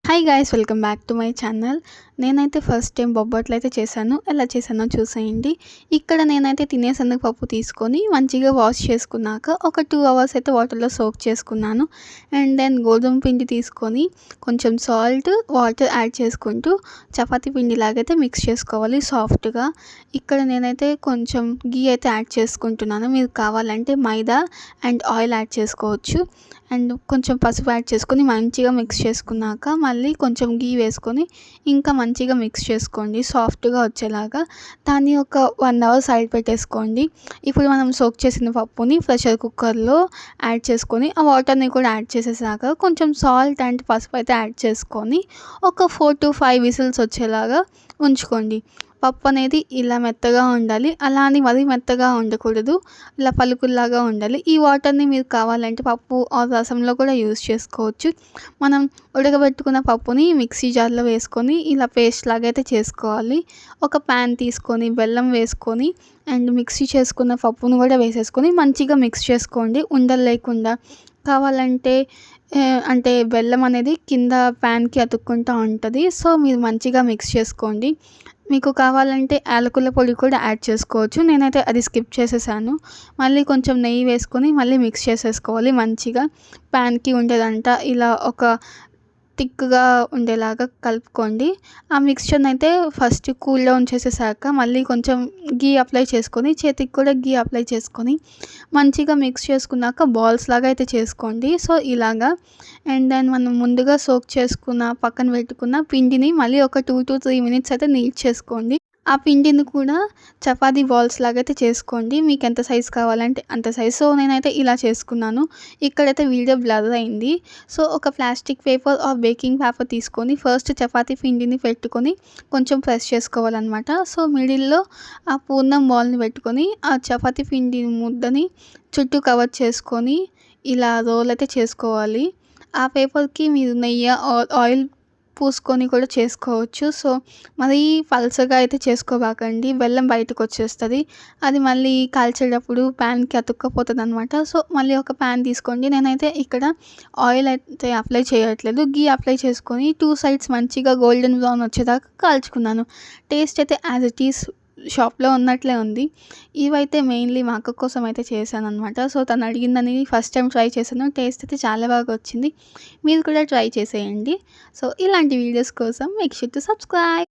Hi guys, welcome back to my channel. నేనైతే first time బొబ్బట్లు అయితే చేశాను. ఎలా చేశానో చూసేయండి. ఇక్కడ నేనైతే తినే శనగపప్పు తీసుకొని మంచిగా వాష్ చేసుకున్నాక ఒక 2 అవర్స్ అయితే వాటర్లో సోక్ చేసుకున్నాను. అండ్ దెన్ గోధుమ పిండి తీసుకొని కొంచెం సాల్ట్, వాటర్ యాడ్ చేసుకుంటూ చపాతీ పిండిలాగైతే మిక్స్ చేసుకోవాలి సాఫ్ట్గా. ఇక్కడ నేనైతే కొంచెం గీ అయితే యాడ్ చేసుకుంటున్నాను. మీరు కావాలంటే మైదా అండ్ ఆయిల్ యాడ్ చేసుకోవచ్చు. అండ్ కొంచెం పసుపు యాడ్ చేసుకొని మంచిగా మిక్స్ చేసుకున్నాక మళ్ళీ కొంచెం గీ వేసుకొని ఇంకా మంచిగా మిక్స్ చేసుకోండి సాఫ్ట్గా వచ్చేలాగా. దాన్ని ఒక 1 అవర్ సైడ్ పెట్టేసుకోండి. ఇప్పుడు మనం సోక్ చేసిన పప్పుని ప్రెషర్ కుక్కర్లో యాడ్ చేసుకొని ఆ వాటర్ని కూడా యాడ్ చేసేసాక కొంచెం సాల్ట్ అండ్ పసుపు అయితే యాడ్ చేసుకొని ఒక 4 to 5 విజిల్స్ వచ్చేలాగా ఉంచుకోండి. పప్పు అనేది ఇలా మెత్తగా ఉండాలి. అలా అని మరీ మెత్తగా ఉండకూడదు. ఇలా పలుకుల్లాగా ఉండాలి. ఈ వాటర్ని మీరు కావాలంటే పప్పు ఆర్ రసంలో కూడా యూజ్ చేసుకోవచ్చు. మనం ఉడకబెట్టుకున్న పప్పుని మిక్సీ జార్లో వేసుకొని ఇలా పేస్ట్ లాగా అయితే చేసుకోవాలి. ఒక ప్యాన్ తీసుకొని బెల్లం వేసుకొని అండ్ మిక్సీ చేసుకున్న పప్పును కూడా వేసేసుకొని మంచిగా మిక్స్ చేసుకోండి ఉండలు లేకుండా. కావాలంటే అంటే బెల్లం అనేది కింద ప్యాన్కి అతుక్కుంటూ ఉంటుంది. సో మీరు మంచిగా మిక్స్ చేసుకోండి. మీకు కావాలంటే యాలకుల పొడి కూడా యాడ్ చేసుకోవచ్చు. నేనైతే అది స్కిప్ చేసేసాను. మళ్ళీ కొంచెం నెయ్యి వేసుకొని మళ్ళీ మిక్స్ చేసేసుకోవాలి మంచిగా. ప్యాన్కి ఉండేదంతా ఇలా ఒక థిక్‌గా ఉండేలాగా కలుపుకోండి. ఆ మిక్స్చర్‌ని అయితే ఫస్ట్ కూల్‌లో ఉంచేసేసాక మళ్ళీ కొంచెం గీ అప్లై చేసుకొని చేతికి కూడా గీ అప్లై చేసుకొని మంచిగా మిక్స్ చేసుకున్నాక బాల్స్ లాగా అయితే చేసుకోండి. సో ఇలాగా. అండ్ దెన్ మనం ముందుగా సోక్ చేసుకున్న పక్కన పెట్టుకున్న పిండిని మళ్ళీ ఒక 2 to 3 మినిట్స్ అయితే నీట్ చేసుకోండి. ఆ పిండిని కూడా చపాతీ బాల్స్ లాగా అయితే చేసుకోండి. మీకు ఎంత సైజ్ కావాలంటే అంత సైజ్. సో నేనైతే ఇలా చేసుకున్నాను. ఇక్కడైతే వీడియో బ్లర్ అయింది. సో ఒక plastic paper or baking paper తీసుకొని ఫస్ట్ చపాతీ పిండిని పెట్టుకొని కొంచెం ప్రెస్ చేసుకోవాలన్నమాట. సో మిడిల్‌లో ఆ పూర్ణం బాల్ని పెట్టుకొని ఆ చపాతీ పిండి ముద్దని చుట్టూ కవర్ చేసుకొని ఇలా రోల్ అయితే చేసుకోవాలి. ఆ పేపర్‌కి మీరు నెయ్యి ఆర్ ఆయిల్ పూసుకొని కూడా చేసుకోవచ్చు. సో మరీ పల్చగా అయితే చేసుకోబాకండి. బెల్లం బయటకు వచ్చేస్తుంది. అది మళ్ళీ కాల్చేటప్పుడు ప్యాన్‌కి అతుక్కపోతుందనమాట. సో మళ్ళీ ఒక ప్యాన్ తీసుకోండి. నేనైతే ఇక్కడ ఆయిల్ అయితే అప్లై చేయట్లేదు. గీ అప్లై చేసుకొని 2 సైడ్స్ మంచిగా గోల్డెన్ బ్రౌన్ వచ్చేదాకా కాల్చుకున్నాను. టేస్ట్ అయితే యాజ్ ఇట్ ఈస్ షాప్‌లో ఉన్నట్లే ఉంది. ఇవైతే మెయిన్‌లీ మా అక్క కోసం అయితే చేశాననమాట. సో తను అడిగిందని ఫస్ట్ టైం ట్రై చేశాను. టేస్ట్ అయితే చాలా బాగా వచ్చింది. మీరు కూడా ట్రై చేసేయండి. సో ఇలాంటి వీడియోస్ కోసం మేక్ ష్యూర్ టు సబ్స్క్రైబ్.